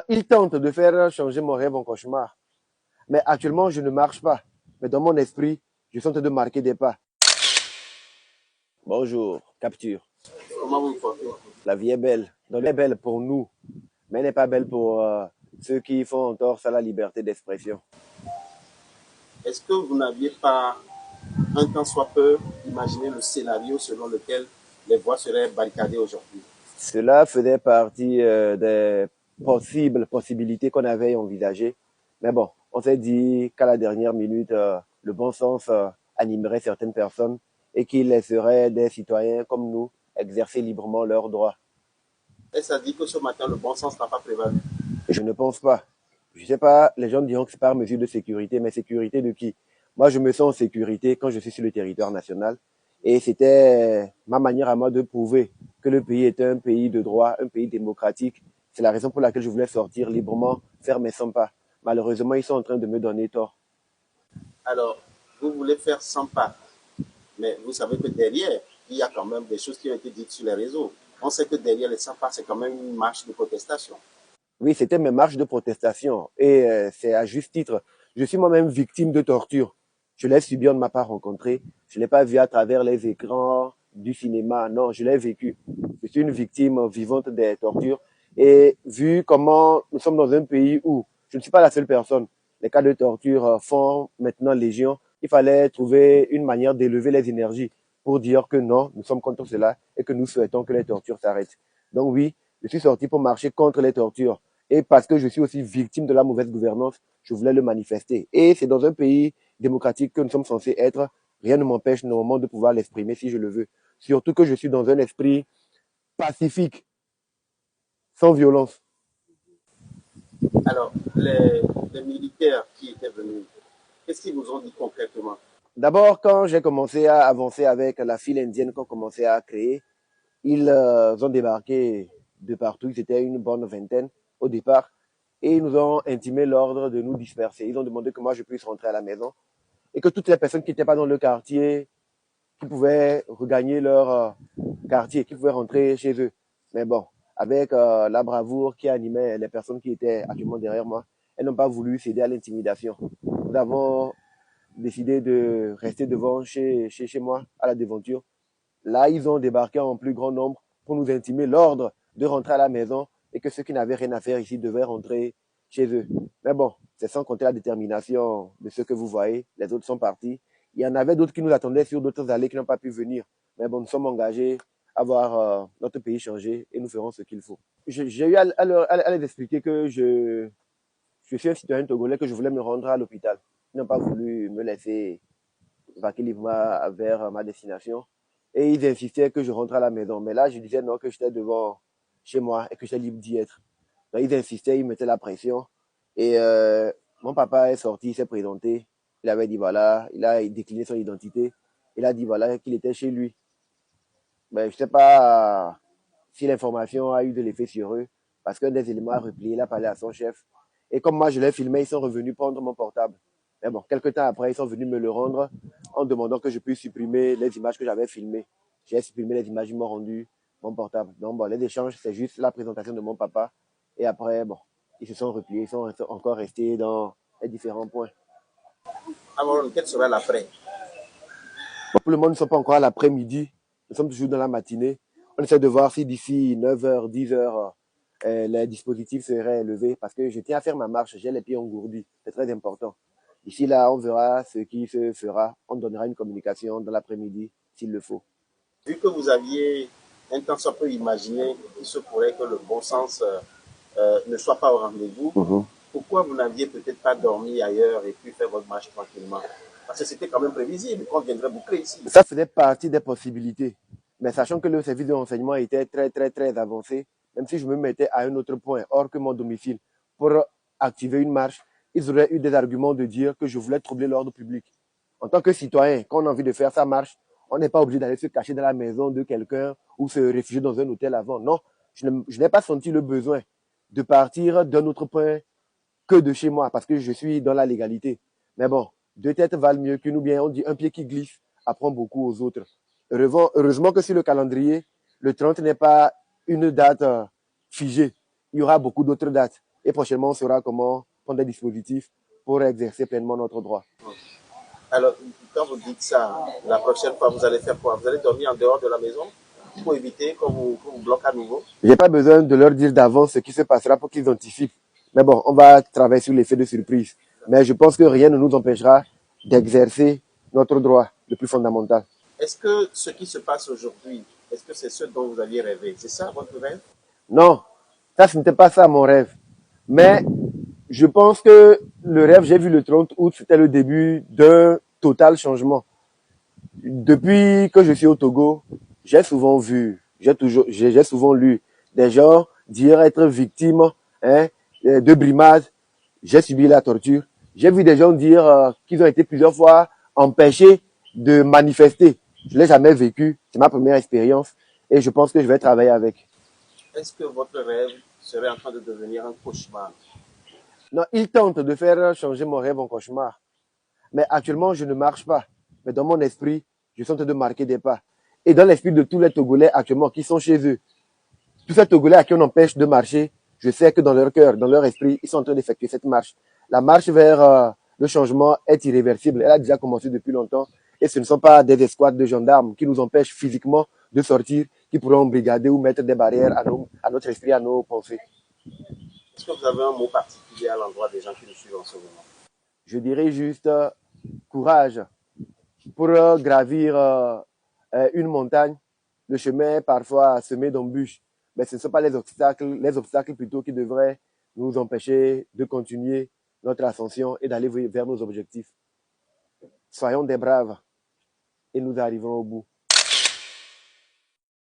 Il tente de faire changer mon rêve en cauchemar. Mais actuellement, je ne marche pas. Mais dans mon esprit, je suis en train de marquer des pas. Bonjour, capture. Comment vous vous portez? La vie est belle. Donc, elle est belle pour nous, mais elle n'est pas belle pour ceux qui font tort à la liberté d'expression. Est-ce que vous n'aviez pas, un tant soit peu, imaginé le scénario selon lequel les voies seraient barricadées aujourd'hui? Cela faisait partie des possibilités qu'on avait envisagées. Mais bon, on s'est dit qu'à la dernière minute, le bon sens animerait certaines personnes et qu'il laisserait des citoyens comme nous exercer librement leurs droits. Est-ce à dire que ce matin, le bon sens n'a pas prévalu? Je ne pense pas. Je sais pas, les gens diront que c'est par mesure de sécurité, mais sécurité de qui? Moi, je me sens en sécurité quand je suis sur le territoire national. Et c'était ma manière à moi de prouver que le pays est un pays de droit, un pays démocratique. C'est la raison pour laquelle je voulais sortir librement, faire mes 100 pas. Malheureusement, ils sont en train de me donner tort. Alors, vous voulez faire 100 pas, mais vous savez que derrière, il y a quand même des choses qui ont été dites sur les réseaux. On sait que derrière les 100 pas, c'est quand même une marche de protestation. Oui, c'était mes marches de protestation. Et c'est à juste titre. Je suis moi-même victime de torture. Je l'ai subi, on ne m'a pas rencontré. Je ne l'ai pas vu à travers les écrans du cinéma. Non, je l'ai vécu. Je suis une victime vivante des tortures. Et vu comment nous sommes dans un pays où je ne suis pas la seule personne, les cas de torture font maintenant légion, il fallait trouver une manière d'élever les énergies pour dire que non, nous sommes contre cela et que nous souhaitons que les tortures s'arrêtent. Donc oui, je suis sorti pour marcher contre les tortures. Et parce que je suis aussi victime de la mauvaise gouvernance, je voulais le manifester. Et c'est dans un pays démocratique que nous sommes censés être. Rien ne m'empêche normalement de pouvoir l'exprimer si je le veux. Surtout que je suis dans un esprit pacifique, sans violence. Alors, les militaires qui étaient venus, qu'est-ce qu'ils vous ont dit concrètement? D'abord, quand j'ai commencé à avancer avec la file indienne qu'on commençait à créer, ils ont débarqué de partout. Ils étaient une bonne vingtaine au départ. Et ils nous ont intimé l'ordre de nous disperser. Ils ont demandé que moi je puisse rentrer à la maison et que toutes les personnes qui n'étaient pas dans le quartier, qui pouvaient regagner leur quartier, qui pouvaient rentrer chez eux. Mais bon, avec la bravoure qui animait les personnes qui étaient actuellement derrière moi, elles n'ont pas voulu céder à l'intimidation. Nous avons décidé de rester devant chez moi, à la devanture. Là, ils ont débarqué en plus grand nombre pour nous intimer l'ordre de rentrer à la maison et que ceux qui n'avaient rien à faire ici devaient rentrer chez eux. Mais bon, c'est sans compter la détermination de ceux que vous voyez. Les autres sont partis. Il y en avait d'autres qui nous attendaient sur d'autres allées qui n'ont pas pu venir. Mais bon, nous sommes engagés à voir notre pays changer et nous ferons ce qu'il faut. J'ai eu à les expliquer que je suis un citoyen togolais, que je voulais me rendre à l'hôpital. Ils n'ont pas voulu me laisser vaquer librement vers ma destination. Et ils insistaient que je rentre à la maison. Mais là, je disais non, que j'étais devant chez moi et que j'étais libre d'y être. Donc, ils insistaient, ils mettaient la pression. Et mon papa est sorti, il s'est présenté. Il avait dit voilà, il a décliné son identité. Il a dit voilà qu'il était chez lui. Mais je ne sais pas si l'information a eu de l'effet sur eux. Parce qu'un des éléments a replié, il a parlé à son chef. Et comme moi, je l'ai filmé, ils sont revenus prendre mon portable. Mais bon, quelques temps après, ils sont venus me le rendre en demandant que je puisse supprimer les images que j'avais filmées. J'ai supprimé les images, ils m'ont rendu mon portable. Donc bon, les échanges, c'est juste la présentation de mon papa. Et après, bon, ils se sont repliés, ils sont encore restés dans les différents points. Alors, quel sera l'après? Bon, pour le moment, nous ne sommes pas encore à l'après-midi. Nous sommes toujours dans la matinée. On essaie de voir si d'ici 9h, 10h, les dispositifs seraient élevés parce que je tiens à faire ma marche. J'ai les pieds engourdis. C'est très important. D'ici là, on verra ce qui se fera. On donnera une communication dans l'après-midi s'il le faut. Vu que vous aviez un temps soit peu imaginé, il se pourrait que le bon sens ne soit pas au rendez-vous. Pourquoi vous n'aviez peut-être pas dormi ailleurs et puis fait votre marche tranquillement? Parce que c'était quand même prévisible qu'on viendrait boucler ici. Ça faisait partie des possibilités. Mais sachant que le service de renseignement était très avancé, même si je me mettais à un autre point, hors que mon domicile, pour activer une marche, ils auraient eu des arguments de dire que je voulais troubler l'ordre public. En tant que citoyen, quand on a envie de faire sa marche, on n'est pas obligé d'aller se cacher dans la maison de quelqu'un ou se réfugier dans un hôtel avant. Non, je n'ai pas senti le besoin de partir d'un autre point que de chez moi parce que je suis dans la légalité. Mais bon, deux têtes valent mieux qu'une ou bien on dit un pied qui glisse apprend beaucoup aux autres. Heureusement que sur le calendrier, le 30 n'est pas une date figée. Il y aura beaucoup d'autres dates. Et prochainement, on saura comment prendre des dispositifs pour exercer pleinement notre droit. Alors, quand vous dites ça, la prochaine fois, vous allez faire quoi? Vous allez dormir en dehors de la maison pour éviter qu'on vous bloque à nouveau? Je n'ai pas besoin de leur dire d'avance ce qui se passera pour qu'ils anticipent. Mais bon, on va travailler sur l'effet de surprise. Mais je pense que rien ne nous empêchera d'exercer notre droit le plus fondamental. Est-ce que ce qui se passe aujourd'hui, est-ce que c'est ce dont vous aviez rêvé? C'est ça votre rêve? Non, ça, ce n'était pas ça mon rêve. Mais je pense que le rêve, j'ai vu le 30 août, c'était le début d'un total changement. Depuis que je suis au Togo, j'ai souvent vu, j'ai souvent lu des gens dire être victimes de brimades. J'ai subi la torture. J'ai vu des gens dire qu'ils ont été plusieurs fois empêchés de manifester. Je ne l'ai jamais vécu. C'est ma première expérience et je pense que je vais travailler avec. Est-ce que votre rêve serait en train de devenir un cauchemar? Non, ils tentent de faire changer mon rêve en cauchemar. Mais actuellement, je ne marche pas. Mais dans mon esprit, je suis en train de marquer des pas. Et dans l'esprit de tous les Togolais actuellement qui sont chez eux, tous ces Togolais à qui on empêche de marcher, je sais que dans leur cœur, dans leur esprit, ils sont en train d'effectuer cette marche. La marche vers le changement est irréversible. Elle a déjà commencé depuis longtemps. Et ce ne sont pas des escouades de gendarmes qui nous empêchent physiquement de sortir, qui pourront brigader ou mettre des barrières à notre esprit, à nos pensées. Est-ce que vous avez un mot particulier à l'endroit des gens qui nous suivent en ce moment? Je dirais juste courage pour gravir une montagne. Le chemin est parfois semé d'embûches, mais ce ne sont pas les obstacles plutôt qui devraient nous empêcher de continuer notre ascension et d'aller vers nos objectifs. Soyons des braves et nous arriverons au bout.